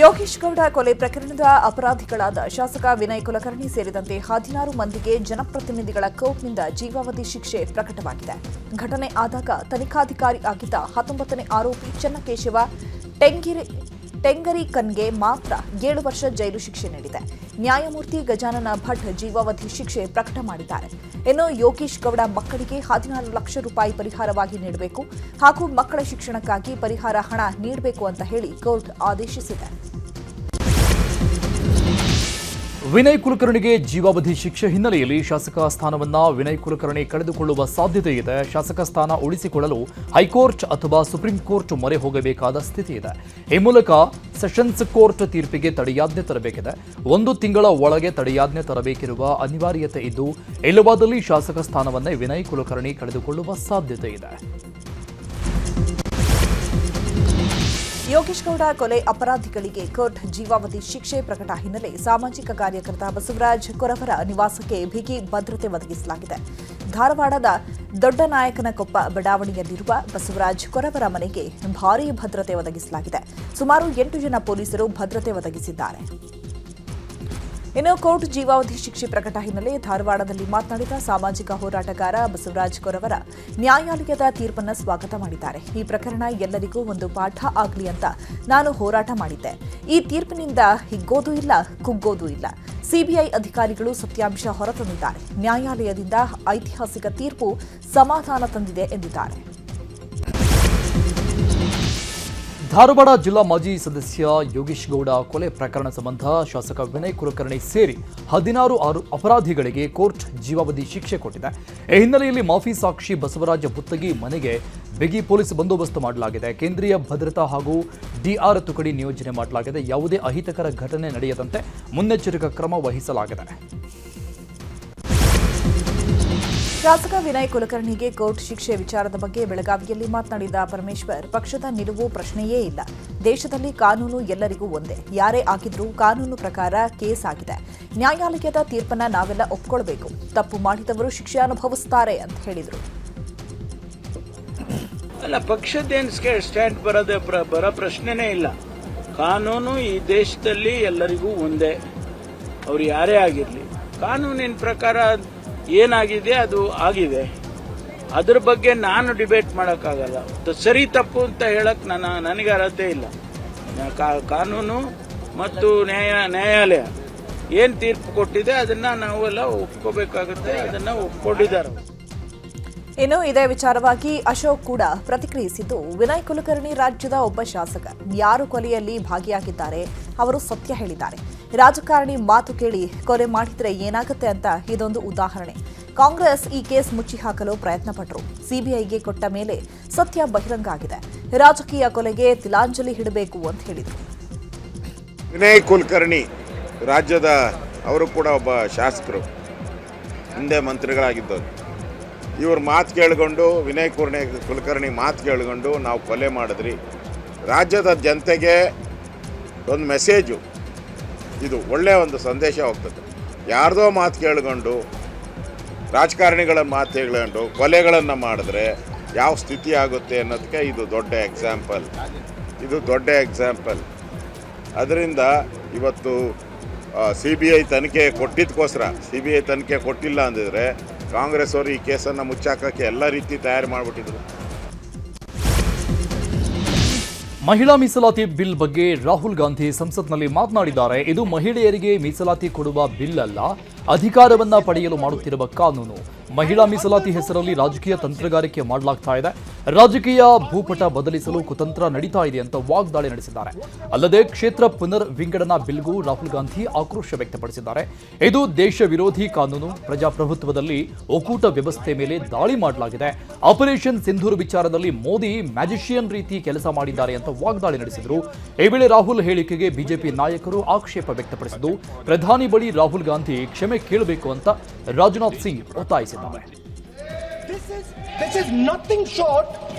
ಯೋಗೇಶ್ ಗೌಡ ಕೊಲೆ ಪ್ರಕರಣದ ಅಪರಾಧಿಗಳಾದ ಶಾಸಕ ವಿನಯ್ ಕುಲಕರ್ಣಿ ಸೇರಿದಂತೆ 16 ಮಂದಿಗೆ ಜನಪ್ರತಿನಿಧಿಗಳ ಕೋರ್ಟ್ನಿಂದ ಜೀವಾವಧಿ ಶಿಕ್ಷೆ ಪ್ರಕಟವಾಗಿದೆ. ಘಟನೆ ಆದಾಗ ತನಿಖಾಧಿಕಾರಿ ಆಗಿದ್ದ 19ನೇ ಆರೋಪಿ ಚನ್ನಕೇಶವ ಟೆಂಗರಿಕನ್ಗೆ ಮಾತ್ರ 7 ವರ್ಷ ಜೈಲು ಶಿಕ್ಷೆ ನೀಡಿದೆ. ನ್ಯಾಯಮೂರ್ತಿ ಗಜಾನನ ಭಟ್ ಜೀವಾವಧಿ ಶಿಕ್ಷೆ ಪ್ರಕಟ ಮಾಡಿದ್ದಾರೆ. ಇನ್ನು ಯೋಗೇಶ್ ಗೌಡ ಮಕ್ಕಳಿಗೆ 16 ಲಕ್ಷ ರೂಪಾಯಿ ಪರಿಹಾರವಾಗಿ ನೀಡಬೇಕು ಹಾಗೂ ಮಕ್ಕಳ ಶಿಕ್ಷಣಕ್ಕಾಗಿ ಪರಿಹಾರ ಹಣ ನೀಡಬೇಕು ಅಂತ ಹೇಳಿ ಕೋರ್ಟ್ ಆದೇಶಿಸಿದೆ. ವಿನಯ್ ಕುಲಕರ್ಣಿಗೆ ಜೀವಾವಧಿ ಶಿಕ್ಷೆ ಹಿನ್ನೆಲೆಯಲ್ಲಿ ಶಾಸಕ ಸ್ಥಾನವನ್ನ ವಿನಯ್ ಕುಲಕರ್ಣಿ ಕಳೆದುಕೊಳ್ಳುವ ಸಾಧ್ಯತೆ ಇದೆ. ಶಾಸಕ ಸ್ಥಾನ ಉಳಿಸಿಕೊಳ್ಳಲು ಹೈಕೋರ್ಟ್ ಅಥವಾ ಸುಪ್ರೀಂ ಕೋರ್ಟ್ ಮೊರೆ ಹೋಗಬೇಕಾದ ಸ್ಥಿತಿ ಇದೆ. ಈ ಮೂಲಕ ಸೆಷನ್ಸ್ ಕೋರ್ಟ್ ತೀರ್ಪಿಗೆ ತಡೆಯಾಜ್ಞೆ ತರಬೇಕಿದೆ. 1 ತಿಂಗಳ ಒಳಗೆ ತಡೆಯಾಜ್ಞೆ ತರಬೇಕಿರುವ ಅನಿವಾರ್ಯತೆ ಇದ್ದು, ಇಲ್ಲವಾದಲ್ಲಿ ಶಾಸಕ ಸ್ಥಾನವನ್ನೇ ವಿನಯ್ ಕುಲಕರ್ಣಿ ಕಳೆದುಕೊಳ್ಳುವ ಸಾಧ್ಯತೆ ಇದೆ. ಯೋಗೇಶ್ ಗೌಡ ಕೊಲೆ ಅಪರಾಧಿಗಳಿಗೆ ಕೋರ್ಟ್ ಜೀವಾವಧಿ ಶಿಕ್ಷೆ ಪ್ರಕಟ ಹಿನ್ನೆಲೆ ಸಾಮಾಜಿಕ ಕಾರ್ಯಕರ್ತ ಬಸವರಾಜ್ ಕೊರವರ ನಿವಾಸಕ್ಕೆ ಬಿಗಿ ಭದ್ರತೆ ಒದಗಿಸಲಾಗಿದೆ. ಧಾರವಾಡದ ದೊಡ್ಡನಾಯಕನಕೊಪ್ಪ ಬಡಾವಣೆಯಲ್ಲಿರುವ ಬಸವರಾಜ್ ಕೊರವರ ಮನೆಗೆ ಭಾರೀ ಭದ್ರತೆ ಒದಗಿಸಲಾಗಿದೆ. ಸುಮಾರು 8 ಜನ ಪೊಲೀಸರು ಭದ್ರತೆ ಒದಗಿಸಿದ್ದಾರೆ. ಇನ್ನು ಕೋರ್ಟ್ ಜೀವಾವಧಿ ಶಿಕ್ಷೆ ಪ್ರಕಟ ಹಿನ್ನೆಲೆ ಧಾರವಾಡದಲ್ಲಿ ಮಾತನಾಡಿದ ಸಾಮಾಜಿಕ ಹೋರಾಟಗಾರ ಬಸವರಾಜ್ ಕೊರವರ ನ್ಯಾಯಾಲಯದ ತೀರ್ಪನ್ನು ಸ್ವಾಗತ ಮಾಡಿದ್ದಾರೆ. ಈ ಪ್ರಕರಣ ಎಲ್ಲರಿಗೂ ಒಂದು ಪಾಠ ಆಗಲಿ ಅಂತ ನಾನು ಹೋರಾಟ ಮಾಡಿದ್ದೆ. ಈ ತೀರ್ಪಿನಿಂದ ಹಿಗ್ಗೋದೂ ಇಲ್ಲ, ಕುಗ್ಗೋದೂ ಇಲ್ಲ. ಸಿಬಿಐ ಅಧಿಕಾರಿಗಳು ಸತ್ಯಾಂಶ ಹೊರತಂದಿದ್ದಾರೆ. ನ್ಯಾಯಾಲಯದಿಂದ ಐತಿಹಾಸಿಕ ತೀರ್ಪು ಸಮಾಧಾನ ತಂದಿದೆ ಎಂದಿದ್ದಾರೆ. ಧಾರವಾಡ ಜಿಲ್ಲಾ ಮಾಜಿ ಸದಸ್ಯ ಯೋಗೇಶ್ ಗೌಡ ಕೊಲೆ ಪ್ರಕರಣ ಸಂಬಂಧ ಶಾಸಕ ವಿನಯ್ ಕುಲಕರ್ಣಿ ಸೇರಿ 16 ಅಪರಾಧಿಗಳಿಗೆ ಕೋರ್ಟ್ ಜೀವಾವಧಿ ಶಿಕ್ಷೆ ಕೊಟ್ಟಿದೆ. ಈ ಹಿನ್ನೆಲೆಯಲ್ಲಿ ಮಾಫಿ ಸಾಕ್ಷಿ ಬಸವರಾಜ ಬುತ್ತಗಿ ಮನೆಗೆ ಬಿಗಿ ಪೊಲೀಸ್ ಬಂದೋಬಸ್ತ್ ಮಾಡಲಾಗಿದೆ. ಕೇಂದ್ರೀಯ ಭದ್ರತಾ ಹಾಗೂ ಡಿಆರ್ ತುಕಡಿ ನಿಯೋಜನೆ ಮಾಡಲಾಗಿದೆ. ಯಾವುದೇ ಅಹಿತಕರ ಘಟನೆ ನಡೆಯದಂತೆ ಮುನ್ನೆಚ್ಚರಿಕಾ ಕ್ರಮ ವಹಿಸಲಾಗಿದೆ. ಶಾಸಕ ವಿನಯ್ ಕುಲಕರ್ಣಿಗೆ ಕೋರ್ಟ್ ಶಿಕ್ಷೆ ವಿಚಾರದ ಬಗ್ಗೆ ಬೆಳಗಾವಿಯಲ್ಲಿ ಮಾತನಾಡಿದ ಪರಮೇಶ್ವರ್, ಪಕ್ಷದ ನಿಲುವು ಪ್ರಶ್ನೆಯೇ ಇಲ್ಲ. ದೇಶದಲ್ಲಿ ಕಾನೂನು ಎಲ್ಲರಿಗೂ ಒಂದೇ. ಯಾರೇ ಆಗಿದ್ರೂ ಕಾನೂನು ಪ್ರಕಾರ ಕೇಸ್ ಆಗಿದೆ. ನ್ಯಾಯಾಲಯದ ತೀರ್ಪನ್ನ ನಾವೆಲ್ಲ ಒಪ್ಕೊಳ್ಬೇಕು. ತಪ್ಪು ಮಾಡಿದವರು ಶಿಕ್ಷೆ ಅನುಭವಿಸುತ್ತಾರೆ ಅಂತ ಹೇಳಿದರು. ಅಲ್ಲ, ಪಕ್ಷದ್ದೇನು ಸ್ಟ್ಯಾಂಡ್ ಬರೋ ಪ್ರಶ್ನೆನೇ ಇಲ್ಲ. ಕಾನೂನು ಈ ದೇಶದಲ್ಲಿ ಎಲ್ಲರಿಗೂ ಒಂದೇ. ಅವ್ರು ಯಾರೇ ಆಗಿರಲಿ, ಕಾನೂನಿನ ಪ್ರಕಾರ ಏನಾಗಿದೆ ಅದು ಆಗಿದೆ. ಅದ್ರ ಬಗ್ಗೆ ನಾನು ಡಿಬೇಟ್ ಮಾಡೋಕ್ಕಾಗಲ್ಲ. ಸರಿ ತಪ್ಪು ಅಂತ ಹೇಳಕ್ ನನಗೆ ಅರ್ಹತೆ ಇಲ್ಲ. ಕಾನೂನು ಮತ್ತು ನ್ಯಾಯಾಲಯ ಏನ್ ತೀರ್ಪು ಕೊಟ್ಟಿದೆ ಅದನ್ನ ನಾವೆಲ್ಲ ಒಪ್ಕೋಬೇಕಾಗುತ್ತೆ. ಅದನ್ನ ಒಪ್ಕೊಂಡಿದ್ದಾರೆ. ಇನ್ನು ಇದೇ ವಿಚಾರವಾಗಿ ಅಶೋಕ್ ಕೂಡ ಪ್ರತಿಕ್ರಿಯಿಸಿದ್ದು, ವಿನಯ್ ಕುಲಕರ್ಣಿ ರಾಜ್ಯದ ಒಬ್ಬ ಶಾಸಕ. ಯಾರು ಕೊಲೆಯಲ್ಲಿ ಭಾಗಿಯಾಗಿದ್ದಾರೆ ಅವರು ಸತ್ಯ ಹೇಳಿದ್ದಾರೆ. ರಾಜಕಾರಣಿ ಮಾತು ಕೇಳಿ ಕೊಲೆ ಮಾಡಿದ್ರೆ ಏನಾಗುತ್ತೆ ಅಂತ ಇದೊಂದು ಉದಾಹರಣೆ. ಕಾಂಗ್ರೆಸ್ ಈ ಕೇಸ್ ಮುಚ್ಚಿ ಹಾಕಲು ಪ್ರಯತ್ನ ಪಟ್ಟರು. ಸಿಬಿಐಗೆ ಕೊಟ್ಟ ಮೇಲೆ ಸತ್ಯ ಬಹಿರಂಗ ಆಗಿದೆ. ರಾಜಕೀಯ ಕೊಲೆಗೆ ತಿಲಾಂಜಲಿ ಇಡಬೇಕು ಅಂತ ಹೇಳಿದರು. ವಿನಯ್ ಕುಲಕರ್ಣಿ ರಾಜ್ಯದ ಅವರು ಕೂಡ ಒಬ್ಬ ಶಾಸಕರು, ಹಿಂದೆ ಮಂತ್ರಿಗಳಾಗಿದ್ದವರು. ಇವ್ರ ಮಾತು ಕೇಳಿಕೊಂಡು ವಿನಯ್ ಕುಲಕರ್ಣಿ ಮಾತು ಕೇಳಿಕೊಂಡು ನಾವು ಕೊಲೆ ಮಾಡಿದ್ರಿ. ರಾಜ್ಯದ ಜನತೆಗೆ ಒಂದು ಮೆಸೇಜು, ಇದು ಒಳ್ಳೆಯ ಒಂದು ಸಂದೇಶ ಹೋಗ್ತದೆ. ಯಾರ್ದೋ ಮಾತು ಕೇಳಿಕೊಂಡು ರಾಜಕಾರಣಿಗಳ ಮಾತು ಕೇಳಿಕೊಂಡು ಕೊಲೆಗಳನ್ನು ಮಾಡಿದ್ರೆ ಯಾವ ಸ್ಥಿತಿ ಆಗುತ್ತೆ ಅನ್ನೋದಕ್ಕೆ ಇದು ದೊಡ್ಡ ಎಕ್ಸಾಂಪಲ್. ಅದರಿಂದ ಇವತ್ತು CBI ತನಿಖೆ ಕೊಟ್ಟಿದ್ದಕ್ಕೋಸ್ಕರ, CBI ತನಿಖೆ ಕೊಟ್ಟಿಲ್ಲ ಅಂದಿದ್ರೆ ಕಾಂಗ್ರೆಸ್ ಅವರು ಈ ಕೇಸನ್ನು ಮುಚ್ಚಾಕಕ್ಕೆ ಎಲ್ಲ ರೀತಿ ತಯಾರು ಮಾಡಿಬಿಟ್ಟಿದ್ರು. ಮಹಿಳಾ ಮೀಸಲಾತಿ ಬಿಲ್ ಬಗ್ಗೆ ರಾಹುಲ್ ಗಾಂಧಿ ಸಂಸತ್ನಲ್ಲಿ ಮಾತನಾಡಿದ್ದಾರೆ. ಇದು ಮಹಿಳೆಯರಿಗೆ ಮೀಸಲಾತಿ ಕೊಡುವ ಬಿಲ್ ಅಲ್ಲ, ಅಧಿಕಾರವನ್ನ ಪಡೆಯಲು ಮಾಡುತ್ತಿರುವ ಕಾನೂನು. ಮಹಿಳಾ ಮೀಸಲಾತಿ ಹೆಸರಲ್ಲಿ ರಾಜಕೀಯ ತಂತ್ರಗಾರಿಕೆ ಮಾಡಲಾಗ್ತಾ ಇದೆ. ರಾಜಕೀಯ ಭೂಪಟ ಬದಲಿಸಲು ಕುತಂತ್ರ ನಡೀತಾ ಇದೆ ಅಂತ ವಾಗ್ದಾಳಿ ನಡೆಸಿದ್ದಾರೆ. ಅಲ್ಲದೆ ಕ್ಷೇತ್ರ ಪುನರ್ ವಿಂಗಡಣಾ ಬಿಲ್ಗೂ ರಾಹುಲ್ ಗಾಂಧಿ ಆಕ್ರೋಶ ವ್ಯಕ್ತಪಡಿಸಿದ್ದಾರೆ. ಇದು ದೇಶ ವಿರೋಧಿ ಕಾನೂನು. ಪ್ರಜಾಪ್ರಭುತ್ವದಲ್ಲಿ ಒಕ್ಕೂಟ ವ್ಯವಸ್ಥೆ ಮೇಲೆ ದಾಳಿ ಮಾಡಲಾಗಿದೆ. ಆಪರೇಷನ್ ಸಿಂಧೂರ್ ವಿಚಾರದಲ್ಲಿ ಮೋದಿ ಮ್ಯಾಜಿಷಿಯನ್ ರೀತಿ ಕೆಲಸ ಮಾಡಿದ್ದಾರೆ ಅಂತ ವಾಗ್ದಾಳಿ ನಡೆಸಿದರು. ಈ ವೇಳೆ ರಾಹುಲ್ ಹೇಳಿಕೆಗೆ ಬಿಜೆಪಿ ನಾಯಕರು ಆಕ್ಷೇಪ ವ್ಯಕ್ತಪಡಿಸಿದ್ದು, ಪ್ರಧಾನಿ ಬಳಿ ರಾಹುಲ್ ಗಾಂಧಿ ಕ್ಷಮೆ ಕೇಳಬೇಕು ಅಂತ ರಾಜನಾಥ್ ಸಿಂಗ್ ಒತ್ತಾಯಿಸಿದ್ದಾರೆ. This is nothing short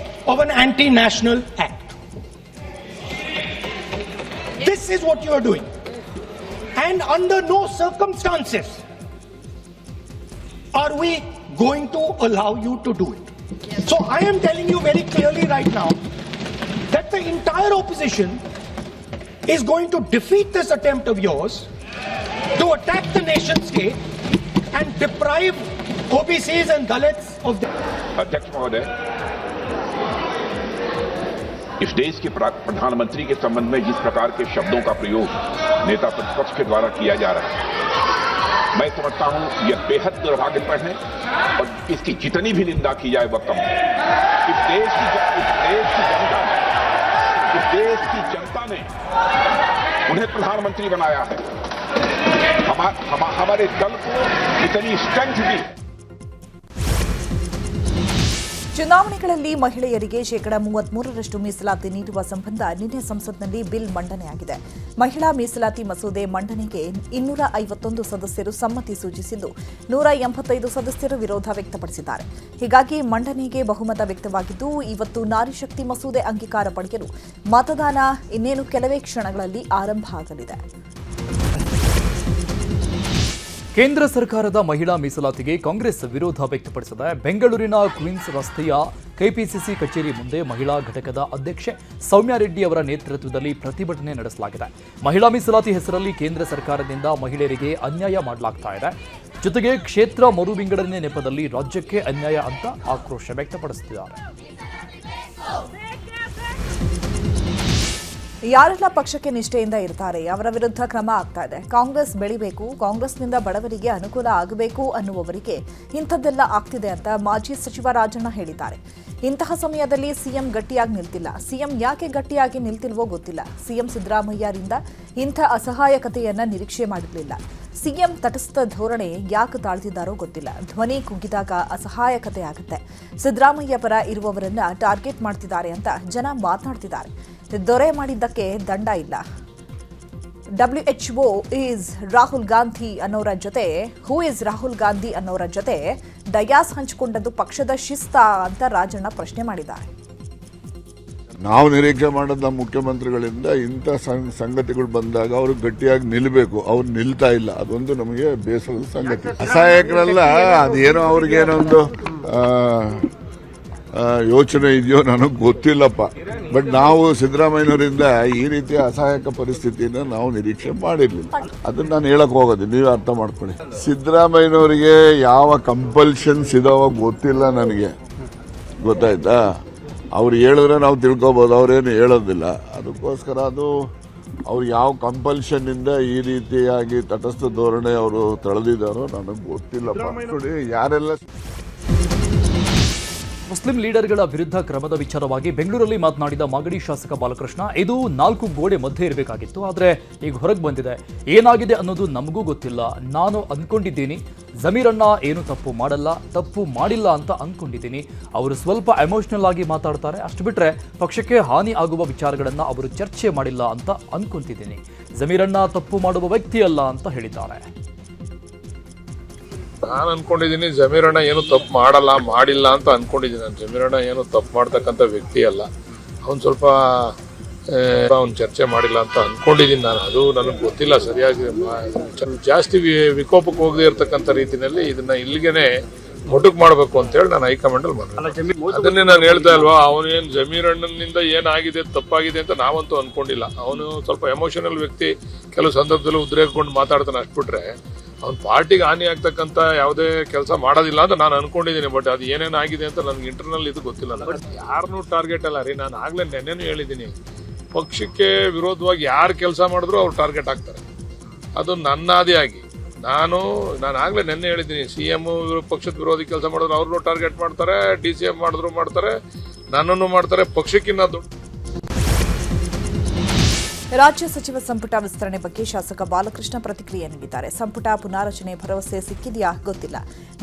of an anti-national act. This is what you are doing. And under no circumstances are we going to allow you to do it. So I am telling you very clearly right now that the entire opposition is going to defeat this attempt of yours to attack the nation state and deprive OBCs and Dalits of the... अध्यक्ष महोदय, इस देश के प्रधानमंत्री के संबंध में जिस प्रकार के शब्दों का प्रयोग नेता प्रतिपक्ष के द्वारा किया जा रहा है, मैं समझता हूं यह बेहद दुर्भाग्यपूर्ण है और इसकी जितनी भी निंदा की जाए वह कम है। इस देश की जनता ने उन्हें प्रधानमंत्री बनाया है। हमारे दल को इतनी स्ट्रेंथ दी। ಚುನಾವಣೆಗಳಲ್ಲಿ ಮಹಿಳೆಯರಿಗೆ ಶೇಕಡಾ 33ರಷ್ಟು ಮೀಸಲಾತಿ ನೀಡುವ ಸಂಬಂಧ ನಿನ್ನೆ ಸಂಸತ್ನಲ್ಲಿ ಬಿಲ್ ಮಂಡನೆಯಾಗಿದೆ. ಮಹಿಳಾ ಮೀಸಲಾತಿ ಮಸೂದೆ ಮಂಡನೆಗೆ 251 ಸದಸ್ಯರು ಸಮ್ಮತಿ ಸೂಚಿಸಿದ್ದು 185 ಸದಸ್ಯರು ವಿರೋಧ ವ್ಯಕ್ತಪಡಿಸಿದ್ದಾರೆ. ಹೀಗಾಗಿ ಮಂಡನೆಗೆ ಬಹುಮತ ವ್ಯಕ್ತವಾಗಿದ್ದು ಇವತ್ತು ನಾರಿ ಶಕ್ತಿ ಮಸೂದೆ ಅಂಗೀಕಾರ ಪಡೆಯಲು ಮತದಾನ ಇನ್ನೇನು ಕೆಲವೇ ಕ್ಷಣಗಳಲ್ಲಿ ಆರಂಭ ಆಗಲಿದೆ. ಕೇಂದ್ರ ಸರ್ಕಾರದ ಮಹಿಳಾ ಮೀಸಲಾತಿಗೆ ಕಾಂಗ್ರೆಸ್ ವಿರೋಧ ವ್ಯಕ್ತಪಡಿಸಿದೆ. ಬೆಂಗಳೂರಿನ ಕ್ವೀನ್ಸ್ ರಸ್ತೆಯ ಕೆಪಿಸಿಸಿ ಕಚೇರಿ ಮುಂದೆ ಮಹಿಳಾ ಘಟಕದ ಅಧ್ಯಕ್ಷೆ ಸೌಮ್ಯ ರೆಡ್ಡಿ ಅವರ ನೇತೃತ್ವದಲ್ಲಿ ಪ್ರತಿಭಟನೆ ನಡೆಸಲಾಗಿದೆ. ಮಹಿಳಾ ಮೀಸಲಾತಿ ಹೆಸರಲ್ಲಿ ಕೇಂದ್ರ ಸರ್ಕಾರದಿಂದ ಮಹಿಳೆಯರಿಗೆ ಅನ್ಯಾಯ ಮಾಡಲಾಗ್ತಾ ಇದೆ. ಜೊತೆಗೆ ಕ್ಷೇತ್ರ ಮರು ವಿಂಗಡಣೆ ನೆಪದಲ್ಲಿ ರಾಜ್ಯಕ್ಕೆ ಅನ್ಯಾಯ ಅಂತ ಆಕ್ರೋಶ ವ್ಯಕ್ತಪಡಿಸುತ್ತಿದ್ದಾರೆ. ಯಾರೆಲ್ಲ ಪಕ್ಷಕ್ಕೆ ನಿಷ್ಠೆಯಿಂದ ಇರ್ತಾರೆ ಅವರ ವಿರುದ್ಧ ಕ್ರಮ ಆಗ್ತಾ ಇದೆ. ಕಾಂಗ್ರೆಸ್ ಬೆಳಿಬೇಕು, ಕಾಂಗ್ರೆಸ್ನಿಂದ ಬಡವರಿಗೆ ಅನುಕೂಲ ಆಗಬೇಕು ಅನ್ನುವವರಿಗೆ ಇಂಥದ್ದೆಲ್ಲ ಆಗ್ತಿದೆ ಅಂತ ಮಾಜಿ ಸಚಿವ ರಾಜಣ್ಣ ಹೇಳಿದ್ದಾರೆ. ಇಂತಹ ಸಮಯದಲ್ಲಿ ಸಿಎಂ ಗಟ್ಟಿಯಾಗಿ ನಿಲ್ತಿಲ್ಲ. ಸಿಎಂ ಯಾಕೆ ಗಟ್ಟಿಯಾಗಿ ನಿಲ್ತಿಲ್ವೋ ಗೊತ್ತಿಲ್ಲ. ಸಿಎಂ ಸಿದ್ದರಾಮಯ್ಯರಿಂದ ಇಂಥ ಅಸಹಾಯಕತೆಯನ್ನ ನಿರೀಕ್ಷೆ ಮಾಡಿರಲಿಲ್ಲ. ಸಿಎಂ ತಟಸ್ಥ ಧೋರಣೆ ಯಾಕೆ ತಾಳ್ತಿದ್ದಾರೋ ಗೊತ್ತಿಲ್ಲ. ಧ್ವನಿ ಕುಗ್ಗಿದಾಗ ಅಸಹಾಯಕತೆ ಆಗುತ್ತೆ. ಸಿದ್ದರಾಮಯ್ಯ ಪರ ಇರುವವರನ್ನ ಟಾರ್ಗೆಟ್ ಮಾಡ್ತಿದ್ದಾರೆ ಅಂತ ಜನ ಮಾತನಾಡ್ತಿದ್ದಾರೆ. ದೊರೆ ಮಾಡಿದ್ದಕ್ಕೆ ದಂಡ ಇಲ್ಲ. WHO ಈಸ್ ರಾಹುಲ್ ಗಾಂಧಿ ಅನ್ನೋರ ಜೊತೆ ಡಯಾಸ್ ಹಂಚಿಕೊಂಡದ್ದು ಪಕ್ಷದ ಶಿಸ್ತ ಅಂತ ರಾಜಣ್ಣ ಪ್ರಶ್ನೆ ಮಾಡಿದ್ದಾರೆ. ನಾವು ನಿರೀಕ್ಷೆ ಮಾಡೋದು ನಮ್ಮ ಮುಖ್ಯಮಂತ್ರಿಗಳಿಂದ ಇಂಥ ಸಂಗತಿಗಳು ಬಂದಾಗ ಅವರು ಗಟ್ಟಿಯಾಗಿ ನಿಲ್ಲಬೇಕು. ಅವ್ರು ನಿಲ್ತಾ ಇಲ್ಲ, ಅದೊಂದು ನಮಗೆ ಬೇಸರದ ಸಂಗತಿ. ಅಸಹಾಯಕರಲ್ಲ, ಅದೇನೋ ಅವ್ರಿಗೇನೊಂದು ಯೋಚನೆ ಇದೆಯೋ ನನಗೆ ಗೊತ್ತಿಲ್ಲಪ್ಪ. ಬಟ್ ನಾವು ಸಿದ್ದರಾಮಯ್ಯನವರಿಂದ ಈ ರೀತಿಯ ಅಸಹಾಯಕ ಪರಿಸ್ಥಿತಿಯನ್ನು ನಾವು ನಿರೀಕ್ಷೆ ಮಾಡಿರ್ಲಿಲ್ಲ. ಅದನ್ನ ನಾನು ಹೇಳಕ್ ಹೋಗೋದು, ನೀವೇ ಅರ್ಥ ಮಾಡ್ಕೊಳ್ಳಿ. ಸಿದ್ದರಾಮಯ್ಯನವರಿಗೆ ಯಾವ ಕಂಪಲ್ಷನ್ಸ್ ಇದಾವ ಗೊತ್ತಿಲ್ಲ ನನಗೆ, ಗೊತ್ತಾಯ್ತಾ? ಅವ್ರು ಹೇಳಿದ್ರೆ ನಾವು ತಿಳ್ಕೊಬೋದು, ಅವ್ರೇನು ಹೇಳೋದಿಲ್ಲ. ಅದಕ್ಕೋಸ್ಕರ ಅದು ಅವ್ರು ಯಾವ ಕಂಪಲ್ಷನ್ನಿಂದ ಈ ರೀತಿಯಾಗಿ ತಟಸ್ಥ ಧೋರಣೆ ಅವರು ತಳೆದಿದ್ದಾರೋ ನನಗೆ ಗೊತ್ತಿಲ್ಲಪ್ಪ. ನೋಡಿ, ಯಾರೆಲ್ಲ ಮುಸ್ಲಿಂ ಲೀಡರ್ಗಳ ವಿರುದ್ಧ ಕ್ರಮದ ವಿಚಾರವಾಗಿ ಬೆಂಗಳೂರಲ್ಲಿ ಮಾತನಾಡಿದ ಮಾಗಡಿ ಶಾಸಕ ಬಾಲಕೃಷ್ಣ, ಇದು 4 ಗೋಡೆ ಮಧ್ಯೆ ಇರಬೇಕಾಗಿತ್ತು, ಆದರೆ ಈಗ ಹೊರಗೆ ಬಂದಿದೆ. ಏನಾಗಿದೆ ಅನ್ನೋದು ನಮಗೂ ಗೊತ್ತಿಲ್ಲ. ನಾನು ಅಂದ್ಕೊಂಡಿದ್ದೀನಿ ಜಮೀರಣ್ಣ ಏನು ತಪ್ಪು ಮಾಡಿಲ್ಲ ಅಂತ ಅಂದ್ಕೊಂಡಿದ್ದೀನಿ. ಅವರು ಸ್ವಲ್ಪ ಎಮೋಷನಲ್ ಆಗಿ ಮಾತಾಡ್ತಾರೆ, ಅಷ್ಟು ಬಿಟ್ಟರೆ ಪಕ್ಷಕ್ಕೆ ಹಾನಿ ಆಗುವ ವಿಚಾರಗಳನ್ನು ಅವರು ಚರ್ಚೆ ಮಾಡಿಲ್ಲ ಅಂತ ಅಂದ್ಕೊಂತಿದ್ದೀನಿ. ಜಮೀರಣ್ಣ ತಪ್ಪು ಮಾಡುವ ವ್ಯಕ್ತಿ ಅಲ್ಲ ಅಂತ ಹೇಳಿದ್ದಾರೆ. ನಾನು ಅನ್ಕೊಂಡಿದ್ದೀನಿ ಜಮೀರಣ್ಣ ಏನು ತಪ್ಪು ಮಾಡಿಲ್ಲ ಅಂತ ಅನ್ಕೊಂಡಿದ್ದೀನಿ. ನಾನು ಜಮೀರಣ್ಣ ಏನು ತಪ್ಪು ಮಾಡ್ತಕ್ಕಂಥ ವ್ಯಕ್ತಿ ಅಲ್ಲ. ಅವ್ನು ಸ್ವಲ್ಪ ಅವ್ನು ಚರ್ಚೆ ಮಾಡಿಲ್ಲ ಅಂತ ಅನ್ಕೊಂಡಿದ್ದೀನಿ ನಾನು. ಅದು ನನಗೆ ಗೊತ್ತಿಲ್ಲ ಸರಿಯಾಗಿ. ಜಾಸ್ತಿ ವಿಕೋಪಕ್ಕೆ ಹೋಗದೆ ಇರತಕ್ಕಂಥ ರೀತಿಯಲ್ಲಿ ಇದನ್ನ ಇಲ್ಲಿಗೆನೆ ಮೊಟಕು ಮಾಡಬೇಕು ಅಂತ ಹೇಳಿ ನಾನು ಹೈಕಮಾಂಡ್ ಅಲ್ಲಿ ಮಾಡಿದೆ. ಅದನ್ನೇ ನಾನು ಹೇಳ್ತಾ ಇಲ್ವಾ, ಅವನೇನು ಜಮೀರಣ್ಣನಿಂದ ಏನಾಗಿದೆ ತಪ್ಪಾಗಿದೆ ಅಂತ ನಾವಂತೂ ಅನ್ಕೊಂಡಿಲ್ಲ. ಅವನು ಸ್ವಲ್ಪ ಎಮೋಷನಲ್ ವ್ಯಕ್ತಿ, ಕೆಲವು ಸಂದರ್ಭದಲ್ಲಿ ಉದ್ರೇಕಗೊಂಡು ಮಾತಾಡ್ತಾನೆ, ಅಷ್ಟ್ಬಿಟ್ರೆ ಅವ್ನ ಪಾರ್ಟಿಗೆ ಹಾನಿ ಆಗ್ತಕ್ಕಂಥ ಯಾವುದೇ ಕೆಲಸ ಮಾಡೋದಿಲ್ಲ ಅಂತ ನಾನು ಅನ್ಕೊಂಡಿದ್ದೀನಿ. ಬಟ್ ಅದು ಏನೇನಾಗಿದೆ ಅಂತ ನನಗೆ ಇಂಟರ್ನಲ್ ಇದು ಗೊತ್ತಿಲ್ಲ. ಯಾರನ್ನೂ ಟಾರ್ಗೆಟ್ ಅಲ್ಲ ರೀ. ನಾನು ಆಗ್ಲೇ ನೆನ್ನೆನೂ ಹೇಳಿದ್ದೀನಿ, ಪಕ್ಷಕ್ಕೆ ವಿರೋಧವಾಗಿ ಯಾರು ಕೆಲಸ ಮಾಡಿದ್ರು ಅವ್ರು ಟಾರ್ಗೆಟ್ ಆಗ್ತಾರೆ. ಅದು ನನ್ನಾದಿಯಾಗಿ ನಾನು ಆಗ್ಲೇ ನೆನ್ನೆ ಹೇಳಿದ್ದೀನಿ, CM ಪಕ್ಷದ ವಿರೋಧಿ ಕೆಲಸ ಮಾಡಿದ್ರು ಅವ್ರನ್ನೂ ಟಾರ್ಗೆಟ್ ಮಾಡ್ತಾರೆ, DCM ಮಾಡಿದ್ರು ಮಾಡ್ತಾರೆ, ನನ್ನನ್ನು ಮಾಡ್ತಾರೆ. ಪಕ್ಷಕ್ಕಿನ್ನ ದೊಡ್ಡ ರಾಜ್ಯ ಸಚಿವ ಸಂಪುಟ ವಿಸ್ತರಣೆ ಬಗ್ಗೆ ಶಾಸಕ ಬಾಲಕೃಷ್ಣ ಪ್ರತಿಕ್ರಿಯೆ ನೀಡಿದ್ದಾರೆ. ಸಂಪುಟ ಪುನಾರಚನೆ ಭರವಸೆ ಸಿಕ್ಕಿದೆಯಾ ಗೊತ್ತಿಲ್ಲ.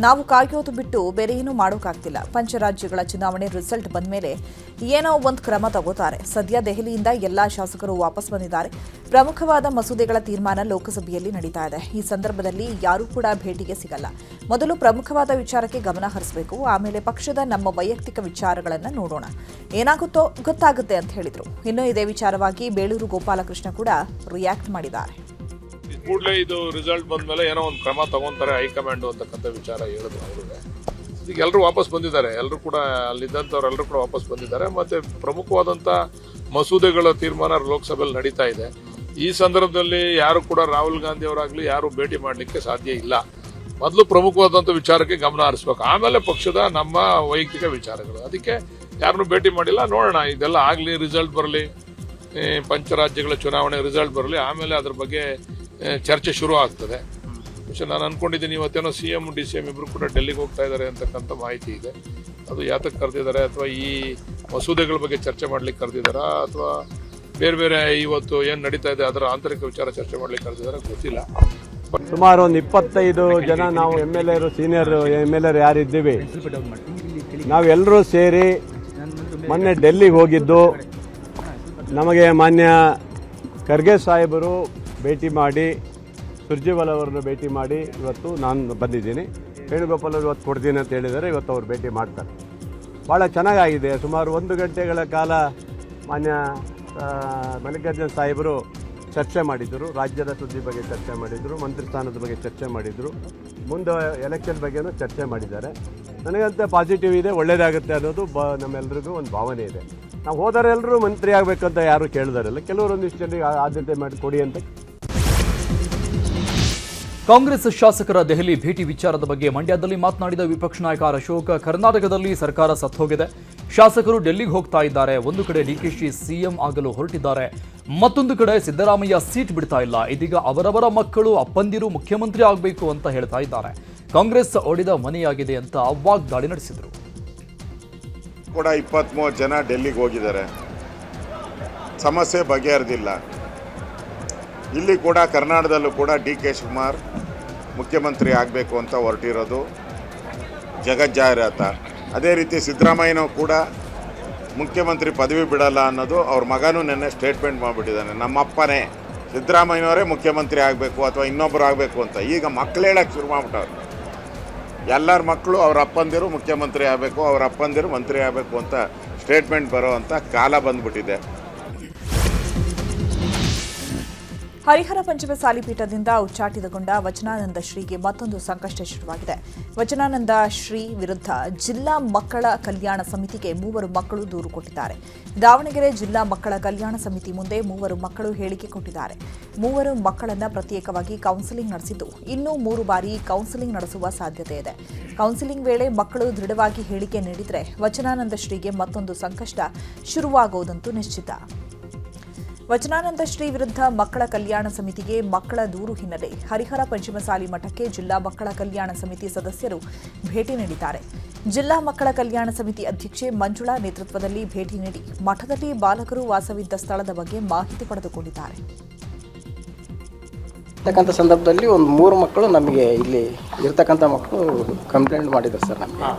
ನಾವು ಕಾಯೋದು ಬಿಟ್ಟು ಬೇರೆ ಏನೂ ಮಾಡೋಕ್ಕಾಗ್ತಿಲ್ಲ. ಪಂಚರಾಜ್ಯಗಳ ಚುನಾವಣೆ ರಿಸಲ್ಟ್ ಬಂದ ಮೇಲೆ ಏನೋ ಒಂದು ಕ್ರಮ ತಗೋತಾರೆ. ಸದ್ಯ ದೆಹಲಿಯಿಂದ ಎಲ್ಲಾ ಶಾಸಕರು ವಾಪಸ್ ಬಂದಿದ್ದಾರೆ. ಪ್ರಮುಖವಾದ ಮಸೂದೆಗಳ ತೀರ್ಮಾನ ಲೋಕಸಭೆಯಲ್ಲಿ ನಡೀತಾ ಇದೆ. ಈ ಸಂದರ್ಭದಲ್ಲಿ ಯಾರೂ ಕೂಡ ಭೇಟಿಗೆ ಸಿಗಲ್ಲ. ಮೊದಲು ಪ್ರಮುಖವಾದ ವಿಚಾರಕ್ಕೆ ಗಮನ ಹರಿಸಬೇಕು, ಆಮೇಲೆ ಪಕ್ಷದ ನಮ್ಮ ವೈಯಕ್ತಿಕ ವಿಚಾರಗಳನ್ನು ನೋಡೋಣ. ಏನಾಗುತ್ತೋ ಗೊತ್ತಾಗುತ್ತೆ ಅಂತ ಹೇಳಿದರು. ಇನ್ನು ಇದೇ ವಿಚಾರವಾಗಿ ಬೇಳೂರು ಗೋಪಾಲಕೃಷ್ಣ ಕೂಡ ರಿಯಾಕ್ಟ್ ಮಾಡಿದ್ದಾರೆ. ಕೂಡಲೇ ಇದು ರಿಸಲ್ಟ್ ಬಂದ್ಮೇಲೆ ಏನೋ ಒಂದು ಕ್ರಮ ತಗೊಂತಾರೆ ಹೈಕಮಾಂಡ್ ಅಂತಕ್ಕಂಥ ವಿಚಾರ ಹೇಳಿದ್ರು ಅವ್ರಿಗೆ. ಈಗ ಎಲ್ಲರೂ ವಾಪಸ್ ಬಂದಿದ್ದಾರೆ. ಎಲ್ಲರೂ ಕೂಡ ಅಲ್ಲಿದ್ದಂಥವ್ರೆಲ್ಲರೂ ಕೂಡ ವಾಪಸ್ ಬಂದಿದ್ದಾರೆ. ಮತ್ತೆ ಪ್ರಮುಖವಾದಂಥ ಮಸೂದೆಗಳ ತೀರ್ಮಾನ ಲೋಕಸಭೆಯಲ್ಲಿ ನಡೀತಾ ಇದೆ. ಈ ಸಂದರ್ಭದಲ್ಲಿ ಯಾರು ಕೂಡ ರಾಹುಲ್ ಗಾಂಧಿ ಅವರಾಗ್ಲಿ ಯಾರು ಭೇಟಿ ಮಾಡಲಿಕ್ಕೆ ಸಾಧ್ಯ ಇಲ್ಲ. ಮೊದಲು ಪ್ರಮುಖವಾದಂಥ ವಿಚಾರಕ್ಕೆ ಗಮನ ಹರಿಸ್ಬೇಕು, ಆಮೇಲೆ ಪಕ್ಷದ ನಮ್ಮ ವೈಯಕ್ತಿಕ ವಿಚಾರಗಳು. ಅದಕ್ಕೆ ಯಾರನ್ನು ಭೇಟಿ ಮಾಡಿಲ್ಲ. ನೋಡೋಣ, ಇದೆಲ್ಲ ಆಗಲಿ, ರಿಸಲ್ಟ್ ಬರಲಿ, ಪಂಚರಾಜ್ಯಗಳ ಚುನಾವಣೆ ರಿಸಲ್ಟ್ ಬರಲಿ, ಆಮೇಲೆ ಅದ್ರ ಬಗ್ಗೆ ಚರ್ಚೆ ಶುರು ಆಗ್ತದೆ. ನಾನು ಅನ್ಕೊಂಡಿದ್ದೀನಿ ಇವತ್ತೇನೋ CM DCM ಇಬ್ರು ಕೂಡ ಡೆಲ್ಲಿಗೆ ಹೋಗ್ತಾ ಇದ್ದಾರೆ ಅಂತಕ್ಕಂಥ ಮಾಹಿತಿ ಇದೆ. ಅದು ಯಾತಕ್ಕೆ ಕರೆದಿದ್ದಾರೆ, ಅಥವಾ ಈ ಮಸೂದೆಗಳ ಬಗ್ಗೆ ಚರ್ಚೆ ಮಾಡ್ಲಿಕ್ಕೆ ಕರೆದಿದ್ದಾರಾ, ಅಥವಾ ಬೇರೆ ಬೇರೆ ಇವತ್ತು ಏನು ನಡೀತಾ ಇದೆ ಅದರ ಆಂತರಿಕ ವಿಚಾರ ಚರ್ಚೆ ಮಾಡ್ಲಿಕ್ಕೆ ಕರೆದಿದ್ದಾರೆ ಗೊತ್ತಿಲ್ಲ. ಸುಮಾರು ಒಂದು 25 ಜನ ನಾವು MLA ಸೀನಿಯರ್ MLA ಯಾರಿದ್ದೀವಿ, ನಾವೆಲ್ಲರೂ ಸೇರಿ ಮೊನ್ನೆ ಡೆಲ್ಲಿಗೆ ಹೋಗಿದ್ದು. ನಮಗೆ ಮಾನ್ಯ ಖರ್ಗೆ ಸಾಹೇಬರು ಭೇಟಿ ಮಾಡಿ, ಸುರ್ಜೇವಾಲ ಅವರನ್ನು ಭೇಟಿ ಮಾಡಿ ಇವತ್ತು ನಾನು ಬಂದಿದ್ದೀನಿ. ವೇಣುಗೋಪಾಲ್ ಅವರು ಇವತ್ತು ಕೊಡ್ತೀನಿ ಅಂತ ಹೇಳಿದ್ದಾರೆ, ಇವತ್ತು ಅವರು ಭೇಟಿ ಮಾಡ್ತಾರೆ. ಭಾಳ ಚೆನ್ನಾಗಾಗಿದೆ. ಸುಮಾರು 1 ಗಂಟೆಗಳ ಕಾಲ ಮಾನ್ಯ ಮಲ್ಲಿಕಾರ್ಜುನ ಸಾಹೇಬರು ಚರ್ಚೆ ಮಾಡಿದರು. ರಾಜ್ಯದ ಸುದ್ದಿ ಬಗ್ಗೆ ಚರ್ಚೆ ಮಾಡಿದರು, ಮಂತ್ರಿ ಸ್ಥಾನದ ಬಗ್ಗೆ ಚರ್ಚೆ ಮಾಡಿದರು, ಮುಂದೆ ಎಲೆಕ್ಷನ್ ಬಗ್ಗೆನೂ ಚರ್ಚೆ ಮಾಡಿದ್ದಾರೆ. ನನಗಂತ ಪಾಸಿಟಿವ್ ಇದೆ, ಒಳ್ಳೆಯದಾಗುತ್ತೆ ಅನ್ನೋದು ನಮ್ಮೆಲ್ಲರಿಗೂ ಒಂದು ಭಾವನೆ ಇದೆ. ನಾವು ಹೋದರೆಲ್ಲರೂ ಮಂತ್ರಿ ಆಗಬೇಕಂತ ಯಾರೂ ಕೇಳಿದಾರಲ್ಲ, ಕೆಲವರೊಂದಿಷ್ಟು ಜನರಿಗೆ ಆದ್ಯತೆ ಮಾಡಿ ಕೊಡಿ ಅಂತ. ಕಾಂಗ್ರೆಸ್ ಶಾಸಕರ ದೆಹಲಿ ಭೇಟಿ ವಿಚಾರದ ಬಗ್ಗೆ ಮಂಡ್ಯದಲ್ಲಿ ಮಾತನಾಡಿದ ವಿಪಕ್ಷ ನಾಯಕ ಅಶೋಕ್, ಕರ್ನಾಟಕದಲ್ಲಿ ಸರ್ಕಾರ ಸತ್ತೋಗಿದೆ, ಶಾಸಕರು ಡೆಲ್ಲಿಗೆ ಹೋಗ್ತಾ ಇದ್ದಾರೆ. ಒಂದು ಕಡೆ DKC CM ಆಗಲು ಹೊರಟಿದ್ದಾರೆ, ಮತ್ತೊಂದು ಕಡೆ ಸಿದ್ದರಾಮಯ್ಯ ಸೀಟ್ ಬಿಡ್ತಾ ಇಲ್ಲ. ಇದೀಗ ಅವರವರ ಮಕ್ಕಳು ಅಪ್ಪಂದಿರು ಮುಖ್ಯಮಂತ್ರಿ ಆಗಬೇಕು ಅಂತ ಹೇಳ್ತಾ ಇದ್ದಾರೆ. ಕಾಂಗ್ರೆಸ್ ಒಡೆದ ಮನೆಯಾಗಿದೆ ಅಂತ ವಾಗ್ದಾಳಿ ನಡೆಸಿದರು. ಕೂಡ 23 ಜನ ಡೆಲ್ಲಿಗೆ ಹೋಗಿದ್ದಾರೆ, ಸಮಸ್ಯೆ ಬಗೆಹರಿದಿಲ್ಲ. ಇಲ್ಲಿ ಕೂಡ ಕರ್ನಾಟಕದಲ್ಲೂ ಕೂಡ DK ಶಿವಕುಮಾರ್ ಮುಖ್ಯಮಂತ್ರಿ ಆಗಬೇಕು ಅಂತ ಹೊರಟಿರೋದು ಜಗಜ್ಜಾಹಿರಾತ. ಅದೇ ರೀತಿ ಸಿದ್ದರಾಮಯ್ಯನೂ ಕೂಡ ಮುಖ್ಯಮಂತ್ರಿ ಪದವಿ ಬಿಡಲ್ಲ ಅನ್ನೋದು ಅವ್ರ ಮಗನೂ ನೆನ್ನೆ ಸ್ಟೇಟ್ಮೆಂಟ್ ಮಾಡಿಬಿಟ್ಟಿದ್ದಾನೆ, ನಮ್ಮಪ್ಪನೇ ಸಿದ್ದರಾಮಯ್ಯನವರೇ ಮುಖ್ಯಮಂತ್ರಿ ಆಗಬೇಕು ಅಥವಾ ಇನ್ನೊಬ್ಬರು ಆಗಬೇಕು ಅಂತ. ಈಗ ಮಕ್ಕಳು ಹೇಳಕ್ಕೆ ಶುರು ಮಾಡಿಬಿಟ್ಟವ್ರು, ಎಲ್ಲರ ಮಕ್ಕಳು ಅವ್ರ ಅಪ್ಪಂದಿರು ಮುಖ್ಯಮಂತ್ರಿ ಆಗಬೇಕು, ಅವ್ರ ಅಪ್ಪಂದಿರು ಮಂತ್ರಿ ಆಗಬೇಕು ಅಂತ ಸ್ಟೇಟ್ಮೆಂಟ್ ಬರೋ ಅಂಥ ಕಾಲ ಬಂದ್ಬಿಟ್ಟಿದೆ. ಹರಿಹರ ಪಂಚಮಸಾಲಿ ಪೀಠದಿಂದ ಉಚ್ಚಾಟಿತಗೊಂಡ ವಚನಾನಂದ ಶ್ರೀಗೆ ಮತ್ತೊಂದು ಸಂಕಷ್ಟ ಶುರುವಾಗಿದೆ. ವಚನಾನಂದ ಶ್ರೀ ವಿರುದ್ಧ ಜಿಲ್ಲಾ ಮಕ್ಕಳ ಕಲ್ಯಾಣ ಸಮಿತಿಗೆ 3 ಮಕ್ಕಳು ದೂರು ಕೊಟ್ಟಿದ್ದಾರೆ. ದಾವಣಗೆರೆ ಜಿಲ್ಲಾ ಮಕ್ಕಳ ಕಲ್ಯಾಣ ಸಮಿತಿ ಮುಂದೆ 3 ಮಕ್ಕಳು ಹೇಳಿಕೆ ಕೊಟ್ಟಿದ್ದಾರೆ. 3 ಮಕ್ಕಳನ್ನ ಪ್ರತ್ಯೇಕವಾಗಿ ಕೌನ್ಸಿಲಿಂಗ್ ನಡೆಸಿದ್ದು, ಇನ್ನೂ 3 ಬಾರಿ ಕೌನ್ಸಿಲಿಂಗ್ ನಡೆಸುವ ಸಾಧ್ಯತೆ ಇದೆ. ಕೌನ್ಸಿಲಿಂಗ್ ವೇಳೆ ಮಕ್ಕಳು ದೃಢವಾಗಿ ಹೇಳಿಕೆ ನೀಡಿದರೆ ವಚನಾನಂದ ಶ್ರೀಗೆ ಮತ್ತೊಂದು ಸಂಕಷ್ಟ ಶುರುವಾಗುವುದಂತೂ ನಿಶ್ಚಿತ. ವಚನಾನಂದ ಶ್ರೀ ವಿರುದ್ಧ ಮಕ್ಕಳ ಕಲ್ಯಾಣ ಸಮಿತಿಗೆ ಮಕ್ಕಳ ದೂರು ಹಿನ್ನೆಲೆ ಹರಿಹರ ಪಂಚಮಸಾಲಿ ಮಠಕ್ಕೆ ಜಿಲ್ಲಾ ಮಕ್ಕಳ ಕಲ್ಯಾಣ ಸಮಿತಿ ಸದಸ್ಯರು ಭೇಟಿ ನೀಡಿದ್ದಾರೆ. ಜಿಲ್ಲಾ ಮಕ್ಕಳ ಕಲ್ಯಾಣ ಸಮಿತಿ ಅಧ್ಯಕ್ಷೆ ಮಂಜುಳಾ ನೇತೃತ್ವದಲ್ಲಿ ಭೇಟಿ ನೀಡಿ ಮಠದಲ್ಲಿ ಬಾಲಕರು ವಾಸವಿದ್ದ ಸ್ಥಳದ ಬಗ್ಗೆ ಮಾಹಿತಿ ಪಡೆದುಕೊಂಡಿದ್ದಾರೆ. ಸಂದರ್ಭದಲ್ಲಿ ಒಂದು 3 ಮಕ್ಕಳು ನಮಗೆ ಇಲ್ಲಿ ಇರ್ತಕ್ಕಂಥ ಮಕ್ಕಳು ಕಂಪ್ಲೇಂಟ್ ಮಾಡಿದ್ರು ಸರ್. ನಮಗೆ